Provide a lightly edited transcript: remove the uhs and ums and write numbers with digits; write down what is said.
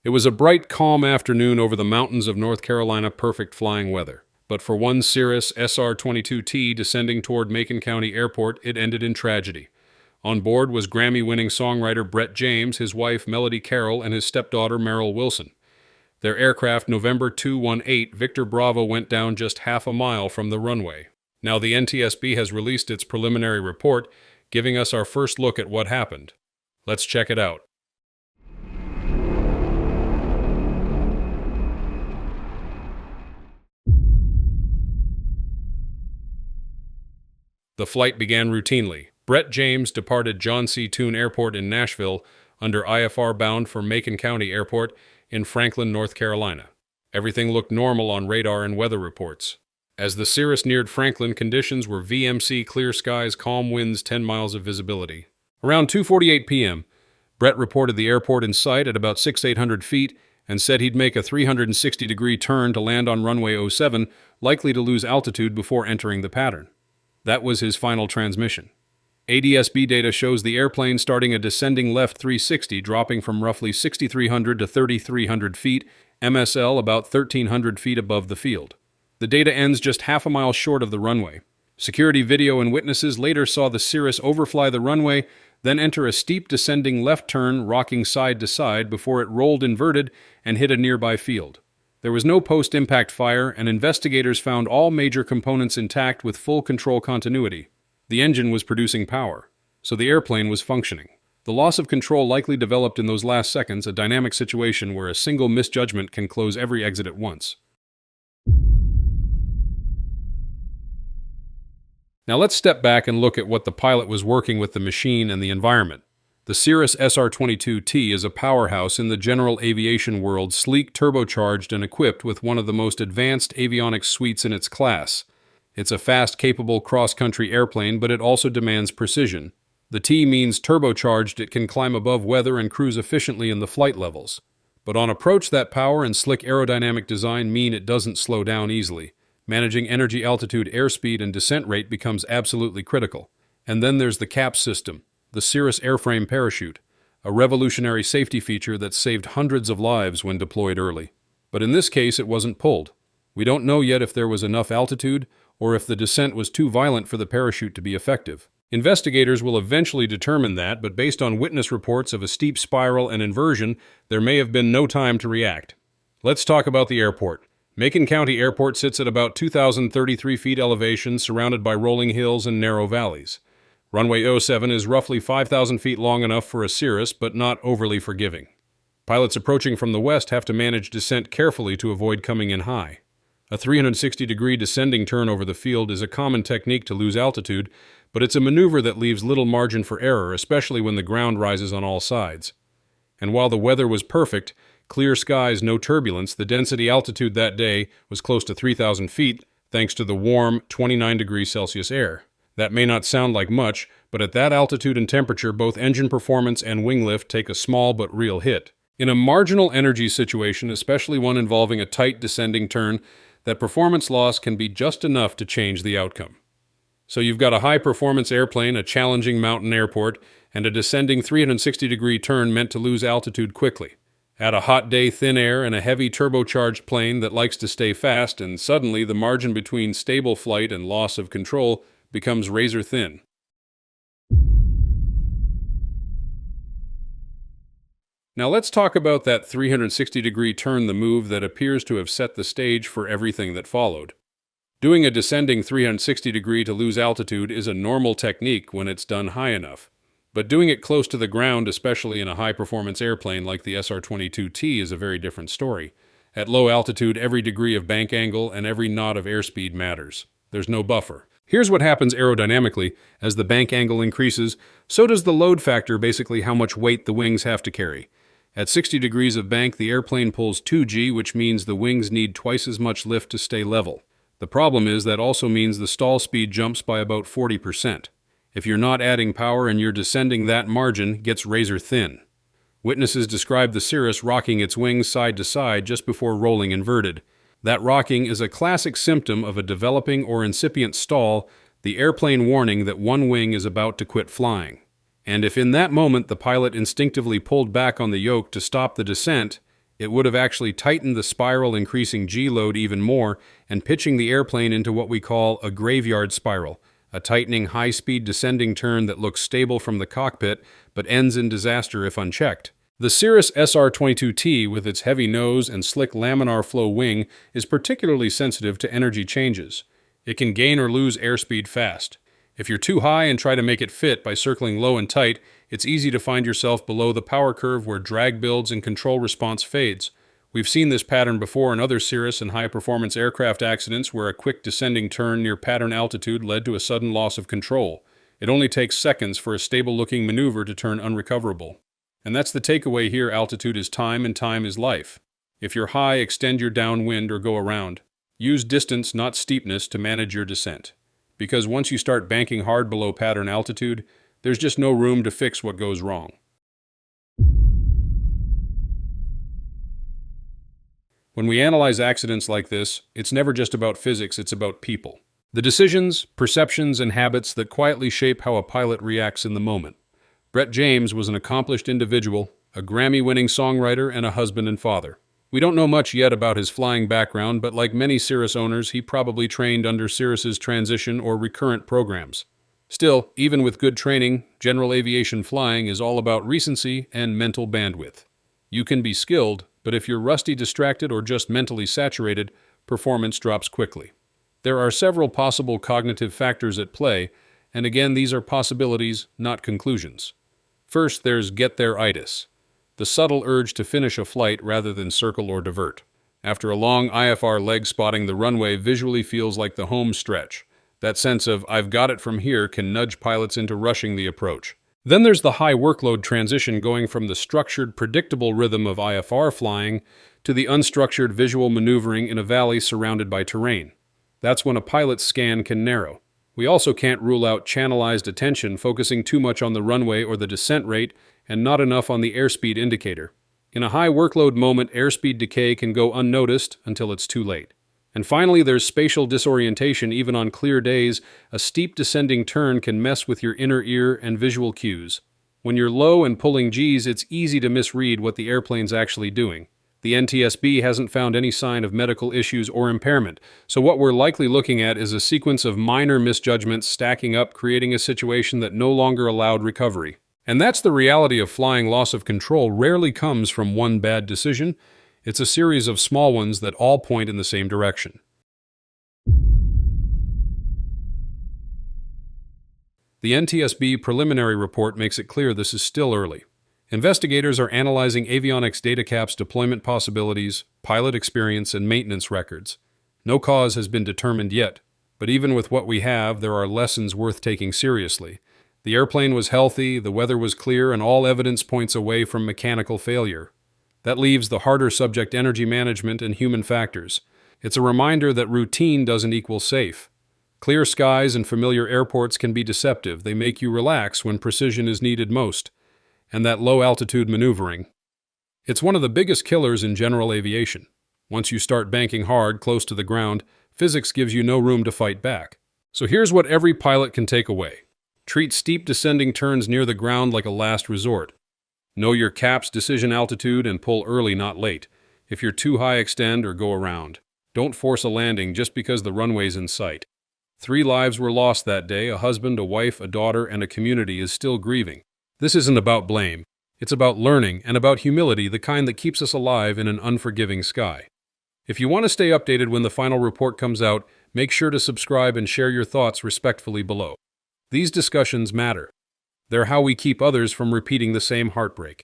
It was a bright, calm afternoon over the mountains of North Carolina, perfect flying weather. But for one Cirrus SR22T descending toward Macon County Airport, it ended in tragedy. On board was Grammy-winning songwriter Brett James, his wife Melody Carole, and his stepdaughter Meryl Wilson. Their aircraft, November 218 Victor Bravo, went down just half a mile from the runway. Now the NTSB has released its preliminary report, giving us our first look at what happened. Let's check it out. The flight began routinely. Brett James departed John C. Toon Airport in Nashville under IFR bound for Macon County Airport in Franklin, North Carolina. Everything looked normal on radar and weather reports. As the Cirrus neared Franklin, conditions were VMC, clear skies, calm winds, 10 miles of visibility. Around 2:48 p.m., Brett reported the airport in sight at about 6,800 feet and said he'd make a 360-degree turn to land on runway 07, likely to lose altitude before entering the pattern. That was his final transmission. ADSB data shows the airplane starting a descending left 360, dropping from roughly 6,300 to 3,300 feet, MSL about 1,300 feet above the field. The data ends just half a mile short of the runway. Security video and witnesses later saw the Cirrus overfly the runway, then enter a steep descending left turn, rocking side to side before it rolled inverted and hit a nearby field. There was no post-impact fire, and investigators found all major components intact with full control continuity. The engine was producing power, so the airplane was functioning. The loss of control likely developed in those last seconds, a dynamic situation where a single misjudgment can close every exit at once. Now let's step back and look at what the pilot was working with the machine and the environment. The Cirrus SR22T is a powerhouse in the general aviation world, sleek, turbocharged, and equipped with one of the most advanced avionics suites in its class. It's a fast, capable cross-country airplane, but it also demands precision. The T means turbocharged. It can climb above weather and cruise efficiently in the flight levels. But on approach, that power and slick aerodynamic design mean it doesn't slow down easily. Managing energy, altitude, airspeed, and descent rate becomes absolutely critical. And then there's the CAP system, the Cirrus airframe parachute, a revolutionary safety feature that saved hundreds of lives when deployed early. But in this case, it wasn't pulled. We don't know yet if there was enough altitude or if the descent was too violent for the parachute to be effective. Investigators will eventually determine that, but based on witness reports of a steep spiral and inversion, there may have been no time to react. Let's talk about the airport. Macon County Airport sits at about 2,033 feet elevation, surrounded by rolling hills and narrow valleys. Runway 07 is roughly 5,000 feet long, enough for a Cirrus, but not overly forgiving. Pilots approaching from the west have to manage descent carefully to avoid coming in high. A 360-degree descending turn over the field is a common technique to lose altitude, but it's a maneuver that leaves little margin for error, especially when the ground rises on all sides. And while the weather was perfect, clear skies, no turbulence, the density altitude that day was close to 3,000 feet, thanks to the warm 29 degrees Celsius air. That may not sound like much, but at that altitude and temperature, both engine performance and wing lift take a small but real hit. In a marginal energy situation, especially one involving a tight descending turn, that performance loss can be just enough to change the outcome. So you've got a high-performance airplane, a challenging mountain airport, and a descending 360-degree turn meant to lose altitude quickly. Add a hot day, thin air, and a heavy turbocharged plane that likes to stay fast, and suddenly the margin between stable flight and loss of control becomes razor thin. Now let's talk about that 360-degree turn, the move that appears to have set the stage for everything that followed. Doing a descending 360-degree to lose altitude is a normal technique when it's done high enough. But doing it close to the ground, especially in a high-performance airplane like the SR22T, is a very different story. At low altitude, every degree of bank angle and every knot of airspeed matters. There's no buffer. Here's what happens aerodynamically. As the bank angle increases, so does the load factor, basically how much weight the wings have to carry. At 60 degrees of bank, the airplane pulls 2G, which means the wings need twice as much lift to stay level. The problem is that also means the stall speed jumps by about 40%. If you're not adding power and you're descending, that margin gets razor thin. Witnesses describe the Cirrus rocking its wings side to side just before rolling inverted. That rocking is a classic symptom of a developing or incipient stall, the airplane warning that one wing is about to quit flying. And if in that moment the pilot instinctively pulled back on the yoke to stop the descent, It would have actually tightened the spiral, increasing G-load even more and pitching the airplane into what we call a graveyard spiral, a tightening, high-speed descending turn that looks stable from the cockpit but ends in disaster if unchecked. The Cirrus SR22T, with its heavy nose and slick laminar flow wing, is particularly sensitive to energy changes. It can gain or lose airspeed fast. If you're too high and try to make it fit by circling low and tight, it's easy to find yourself below the power curve where drag builds and control response fades. We've seen this pattern before in other Cirrus and high-performance aircraft accidents where a quick descending turn near pattern altitude led to a sudden loss of control. It only takes seconds for a stable-looking maneuver to turn unrecoverable. And that's the takeaway here: altitude is time and time is life. If you're high, extend your downwind or go around. Use distance, not steepness, to manage your descent. Because once you start banking hard below pattern altitude, there's just no room to fix what goes wrong. When we analyze accidents like this, it's never just about physics, it's about people. The decisions, perceptions, and habits that quietly shape how a pilot reacts in the moment. Brett James was an accomplished individual, a Grammy-winning songwriter, and a husband and father. We don't know much yet about his flying background, but like many Cirrus owners, he probably trained under Cirrus's transition or recurrent programs. Still, even with good training, general aviation flying is all about recency and mental bandwidth. You can be skilled, but if you're rusty, distracted, or just mentally saturated, performance drops quickly. There are several possible cognitive factors at play, and again, these are possibilities, not conclusions. First, there's get-there-itis, the subtle urge to finish a flight rather than circle or divert. After a long IFR leg, spotting the runway visually feels like the home stretch. That sense of, I've got it from here, can nudge pilots into rushing the approach. Then there's the high workload transition, going from the structured, predictable rhythm of IFR flying to the unstructured visual maneuvering in a valley surrounded by terrain. That's when a pilot's scan can narrow. We also can't rule out channelized attention, focusing too much on the runway or the descent rate and not enough on the airspeed indicator. In a high workload moment, airspeed decay can go unnoticed until it's too late. And finally, there's spatial disorientation. Even on clear days, a steep descending turn can mess with your inner ear and visual cues. When you're low and pulling Gs, it's easy to misread what the airplane's actually doing. The NTSB hasn't found any sign of medical issues or impairment, so what we're likely looking at is a sequence of minor misjudgments stacking up, creating a situation that no longer allowed recovery. And that's the reality of flying. Loss of control rarely comes from one bad decision. It's a series of small ones that all point in the same direction. The NTSB preliminary report makes it clear this is still early. Investigators are analyzing avionics datacaps, deployment possibilities, pilot experience, and maintenance records. No cause has been determined yet, but even with what we have, there are lessons worth taking seriously. The airplane was healthy, the weather was clear, and all evidence points away from mechanical failure. That leaves the harder subject: energy management and human factors. It's a reminder that routine doesn't equal safe. Clear skies and familiar airports can be deceptive. They make you relax when precision is needed most. And that low-altitude maneuvering. It's one of the biggest killers in general aviation. Once you start banking hard, close to the ground, physics gives you no room to fight back. So here's what every pilot can take away. Treat steep descending turns near the ground like a last resort. Know your cap's decision altitude and pull early, not late. If you're too high, extend or go around. Don't force a landing just because the runway's in sight. 3 lives were lost that day: a husband, a wife, a daughter, and a community is still grieving. This isn't about blame. It's about learning and about humility, the kind that keeps us alive in an unforgiving sky. If you want to stay updated when the final report comes out, make sure to subscribe and share your thoughts respectfully below. These discussions matter. They're how we keep others from repeating the same heartbreak.